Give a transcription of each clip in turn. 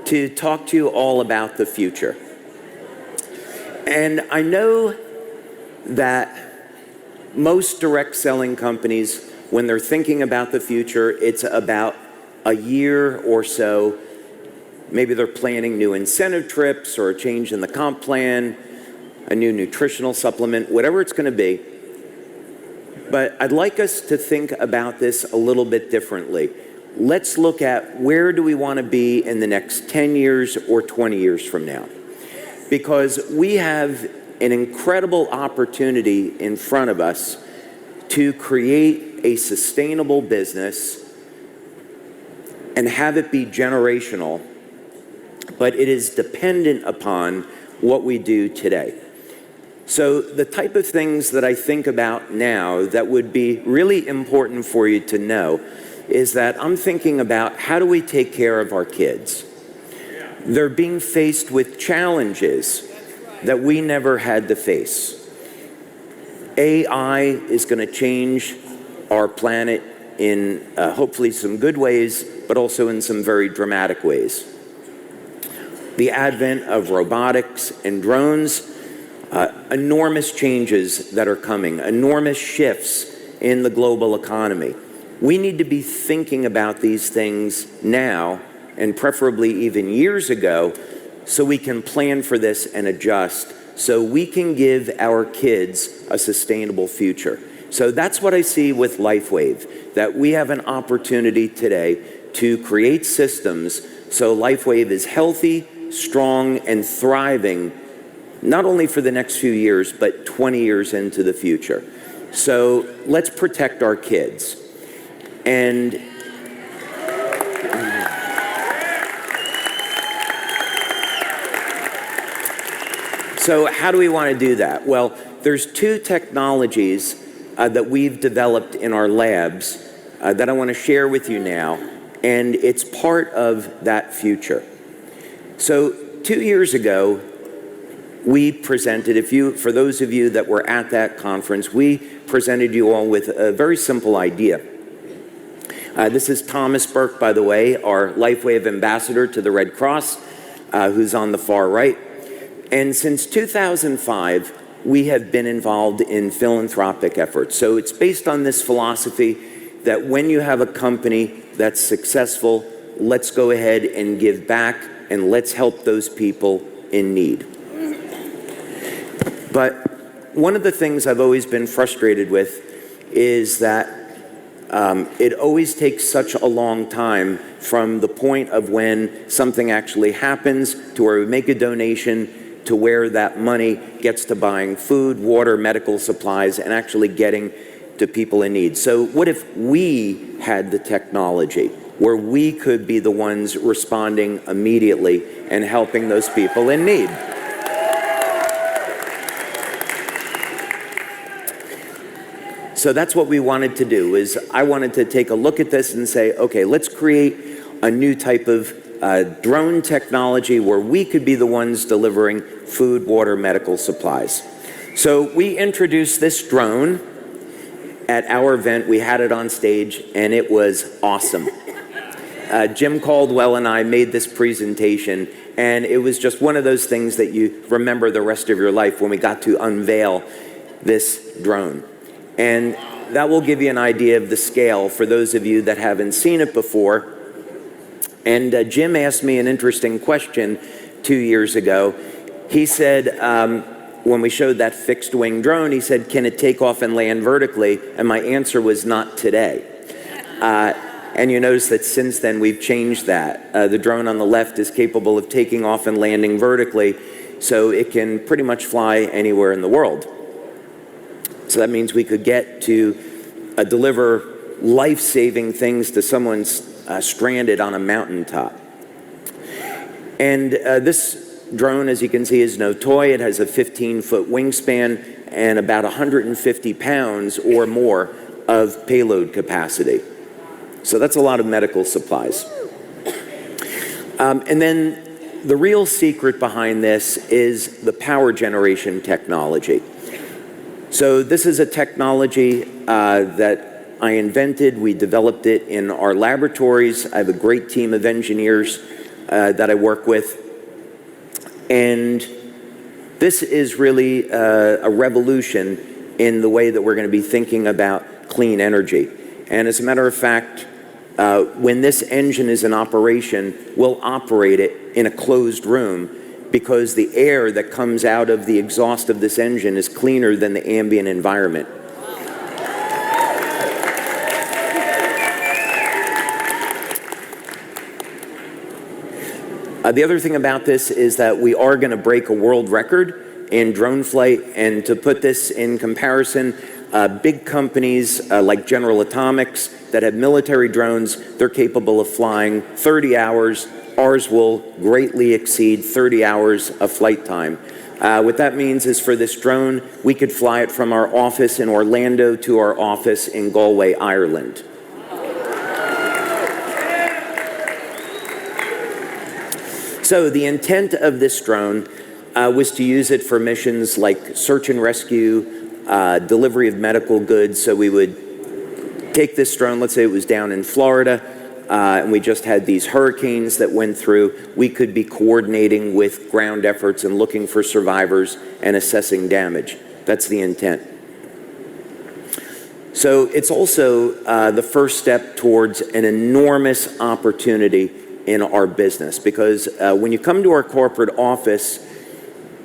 To talk to you all about the future. And I know that most direct selling companies, when they're thinking about the future, it's about a year or so. Maybe they're planning new incentive trips or a change in the comp plan, a new nutritional supplement, whatever it's going to be. But I'd like us to think about this a little bit differently. Let's look at where do we want to be in the next 10 years or 20 years from now. Because we have an incredible opportunity in front of us to create a sustainable business and have it be generational, but it is dependent upon what we do today. So the type of things that I think about now that would be really important for you to know is that I'm thinking about how do we take care of our kids? They're being faced with challenges that we never had to face. AI is going to change our planet in hopefully some good ways, but also in some very dramatic ways. The advent of robotics and drones, enormous changes that are coming, enormous shifts in the global economy. We need to be thinking about these things now, and preferably even years ago, so we can plan for this and adjust, so we can give our kids a sustainable future. So that's what I see with LifeWave, that we have an opportunity today to create systems so LifeWave is healthy, strong, and thriving, not only for the next few years, but 20 years into the future. So let's protect our kids. And so how do we want to do that? Well, there's two technologies that we've developed in our labs that I want to share with you now, and it's part of that future. So 2 years ago, we presented, for those of you that were at that conference, we presented you all with a very simple idea. This is Thomas Burke, by the way, our LifeWave ambassador to the Red Cross, who's on the far right. And since 2005, we have been involved in philanthropic efforts. So it's based on this philosophy that when you have a company that's successful, let's go ahead and give back and let's help those people in need. But one of the things I've always been frustrated with is that it always takes such a long time from the point of when something actually happens to where we make a donation to where that money gets to buying food, water, medical supplies, and actually getting to people in need. So what if we had the technology where we could be the ones responding immediately and helping those people in need? So that's what we wanted to do, is I wanted to take a look at this and say, okay, let's create a new type of drone technology where we could be the ones delivering food, water, medical supplies. So we introduced this drone at our event. We had it on stage, and it was awesome. Jim Caldwell and I made this presentation, and it was just one of those things that you remember the rest of your life when we got to unveil this drone. And that will give you an idea of the scale for those of you that haven't seen it before. And Jim asked me an interesting question 2 years ago. He said, when we showed that fixed wing drone, he said, can it take off and land vertically? And my answer was not today. And you notice that since then we've changed that. The drone on the left is capable of taking off and landing vertically, so it can pretty much fly anywhere in the world. So that means we could get to deliver life-saving things to someone stranded on a mountaintop. And this drone, as you can see, is no toy. It has a 15-foot wingspan, and about 150 pounds or more of payload capacity. So that's a lot of medical supplies. And then the real secret behind this is the power generation technology. So this is a technology that I invented. We developed it in our laboratories. I have a great team of engineers that I work with. And this is really a revolution in the way that we're going to be thinking about clean energy. And as a matter of fact, when this engine is in operation, we'll operate it in a closed room because the air that comes out of the exhaust of this engine is cleaner than the ambient environment. The other thing about this is that we are going to break a world record in drone flight, and to put this in comparison, big companies like General Atomics that have military drones, they're capable of flying 30 hours. Ours will greatly exceed 30 hours of flight time. What that means is for this drone, we could fly it from our office in Orlando to our office in Galway, Ireland. So the intent of this drone was to use it for missions like search and rescue, delivery of medical goods. So we would take this drone, let's say it was down in Florida, and we just had these hurricanes that went through. We could be coordinating with ground efforts and looking for survivors and assessing damage. That's the intent. So it's also the first step towards an enormous opportunity in our business, because when you come to our corporate office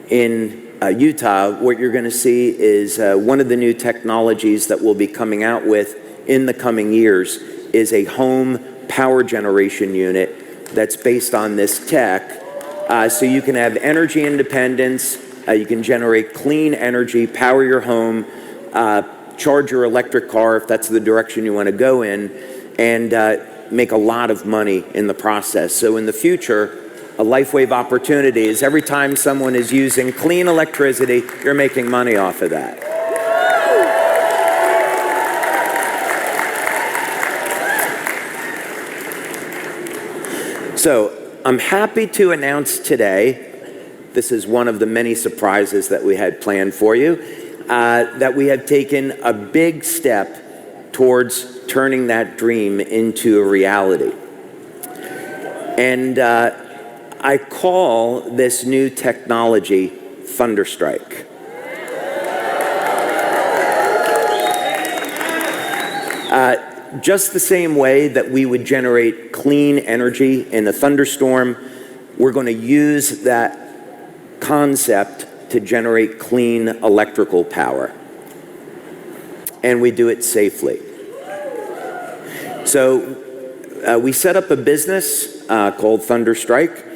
in Utah, what you're going to see is one of the new technologies that we'll be coming out with in the coming years is a home power generation unit that's based on this tech. So you can have energy independence, you can generate clean energy, power your home, charge your electric car if that's the direction you want to go in, and make a lot of money in the process. So in the future, a LifeWave opportunity is every time someone is using clean electricity, you're making money off of that. So I'm happy to announce today, this is one of the many surprises that we had planned for you, that we have taken a big step towards turning that dream into a reality. And I call this new technology Thunderstrike. Just the same way that we would generate clean energy in a thunderstorm, we're going to use that concept to generate clean electrical power. And we do it safely. So we set up a business called Thunderstrike,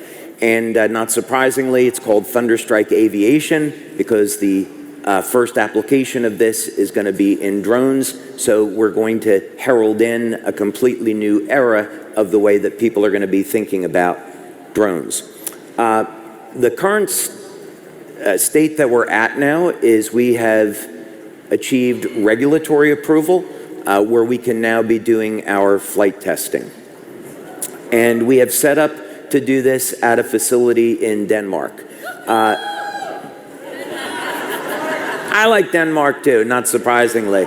and not surprisingly, it's called Thunderstrike Aviation because the first application of this is going to be in drones. So we're going to herald in a completely new era of the way that people are going to be thinking about drones. The current state that we're at now is we have achieved regulatory approval where we can now be doing our flight testing. And we have set up to do this at a facility in Denmark. I like Denmark too, not surprisingly.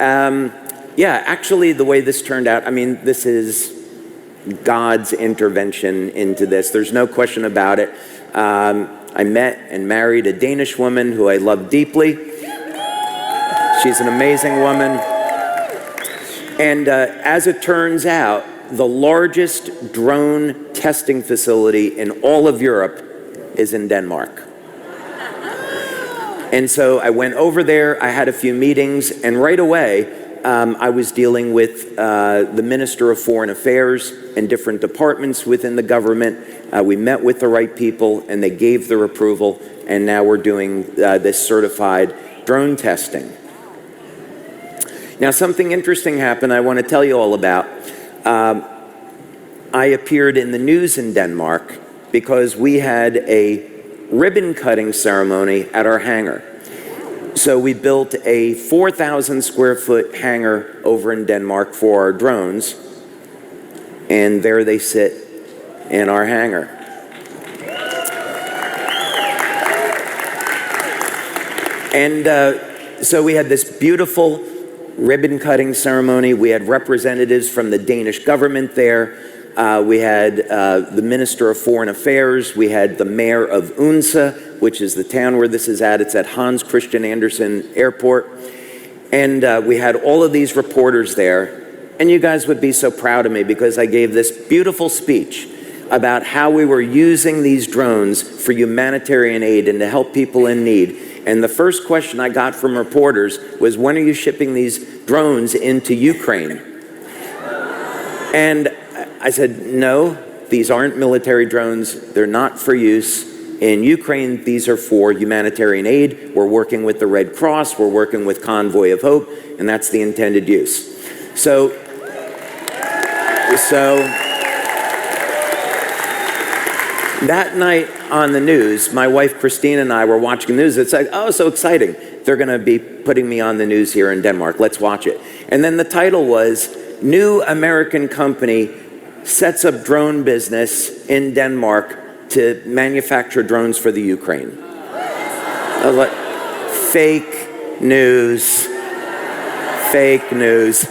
Yeah, actually the way this turned out, I mean, this is God's intervention into this. There's no question about it. I met and married a Danish woman who I love deeply. She's an amazing woman. And as it turns out, the largest drone testing facility in all of Europe is in Denmark. And so I went over there, I had a few meetings, and right away I was dealing with the Minister of Foreign Affairs and different departments within the government. We met with the right people and they gave their approval, and now we're doing this certified drone testing. Now something interesting happened I want to tell you all about. I appeared in the news in Denmark because we had a ribbon cutting ceremony at our hangar. So we built a 4,000 square foot hangar over in Denmark for our drones, and there they sit in our hangar. And so we had this beautiful ribbon cutting ceremony. We had representatives from the Danish government there. We had the Minister of Foreign Affairs. We had the mayor of Odense, which is the town where this is at. It's at Hans Christian Andersen Airport. And we had all of these reporters there. And you guys would be so proud of me because I gave this beautiful speech about how we were using these drones for humanitarian aid and to help people in need. And the first question I got from reporters was, when are you shipping these drones into Ukraine? And I said, no, these aren't military drones. They're not for use in Ukraine. These are for humanitarian aid. We're working with the Red Cross. We're working with Convoy of Hope, and that's the intended use. So that night on the news, my wife Christine and I were watching the news. It's like, oh, so exciting. They're going to be putting me on the news here in Denmark. Let's watch it. And then the title was, New American Company Sets Up Drone Business in Denmark to Manufacture Drones for the Ukraine. I was like, fake news. Fake news.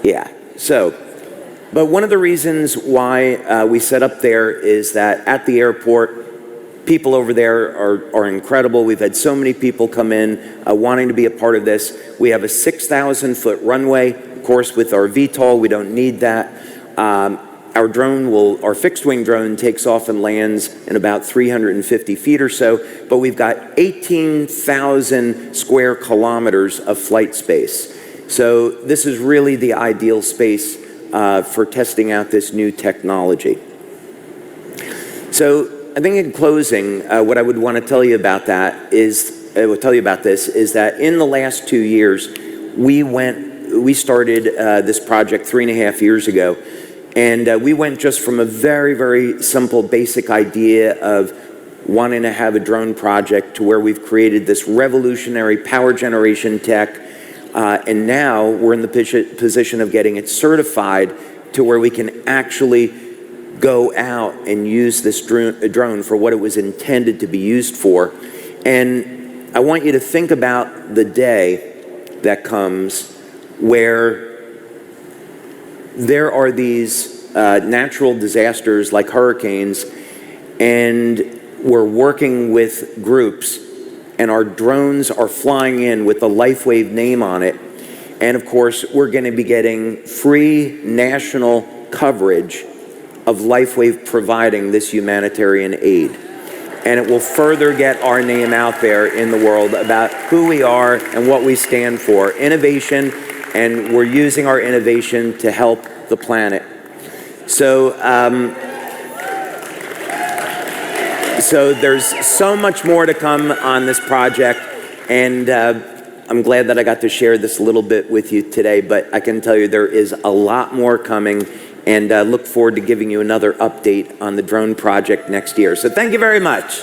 Yeah, so. But one of the reasons why we set up there is that at the airport, people over there are incredible. We've had so many people come in wanting to be a part of this. We have a 6,000-foot runway. Of course, with our VTOL, we don't need that. Our fixed-wing drone takes off and lands in about 350 feet or so, but we've got 18,000 square kilometers of flight space. So this is really the ideal space for testing out this new technology. So I think in closing, what I would want to tell you about that is, is that in the last 2 years, we started this project 3.5 years ago, and we went just from a very, very simple, basic idea of wanting to have a drone project to where we've created this revolutionary power generation tech. And now we're in the position of getting it certified to where we can actually go out and use this drone for what it was intended to be used for. And I want you to think about the day that comes where there are these natural disasters like hurricanes, and we're working with groups and our drones are flying in with the LifeWave name on it. And of course, we're going to be getting free national coverage of LifeWave providing this humanitarian aid. And it will further get our name out there in the world about who we are and what we stand for. Innovation, and we're using our innovation to help the planet. So there's so much more to come on this project, and I'm glad that I got to share this a little bit with you today, but I can tell you there is a lot more coming, and look forward to giving you another update on the drone project next year. So thank you very much.